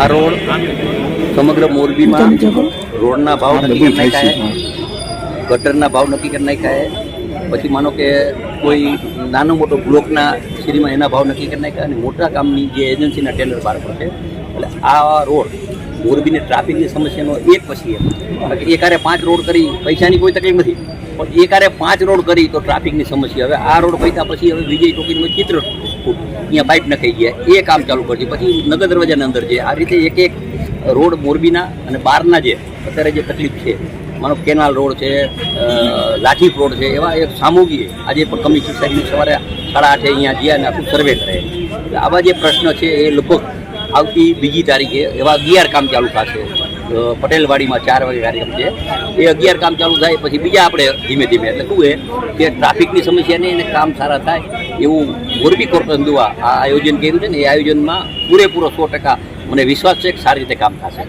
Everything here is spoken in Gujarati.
આ રોડ સમગ્ર મોરબીમાં રોડના ભાવ નક્કી કરી નાખ્યા, ગટરના ભાવ નક્કી કરી નાખ્યા. પછી માનો કે કોઈ નાનો મોટો બ્લોકના સિરીમાં એના ભાવ નક્કી કરી નાખ્યા અને મોટા કામની જે એજન્સીના ટેન્ડર બહાર પડશે. એટલે આ રોડ મોરબીની ટ્રાફિકની સમસ્યાનો એક પછી એક આરે 5 રોડ કરી પૈસાની કોઈ તકલીફ નથી, પણ એક આરે 5 રોડ કરી તો ટ્રાફિકની સમસ્યા. હવે આ રોડ પૈસા પછી હવે વિજય ટોકીમાં ચિત્ર અહીંયા પાઇપ નખાઈ ગયા, એ કામ ચાલુ કરશે. પછી નગર દરવાજાની અંદર છે. આ રીતે એક એક રોડ મોરબીના અને બહારના જે અત્યારે જે તકલીફ છે, માનો કેનાલ રોડ છે, લાઠીપ રોડ છે, એવા એક સામૂહિક આજે પણ કમિશનર સાહેબની સવારે 8:30 અહીંયા ગયા અને આખું સર્વે કરે. આવા જે પ્રશ્ન છે એ લગભગ આવતી 2જી તારીખે એવા 11 કામ ચાલુ થશે. પટેલવાડીમાં 4 વાગે કાર્યક્રમ છે, એ 11 કામ ચાલુ થાય પછી બીજા આપણે ધીમે ધીમે. એટલે શું છે કે ટ્રાફિકની સમસ્યા નહીં અને કામ સારા થાય એવું મોરબી કોર્પોરેશન દ્વારા આ આયોજન કર્યું છે ને. એ આયોજનમાં પૂરેપૂરો 100% મને વિશ્વાસ છે કે સારી રીતે કામ થશે.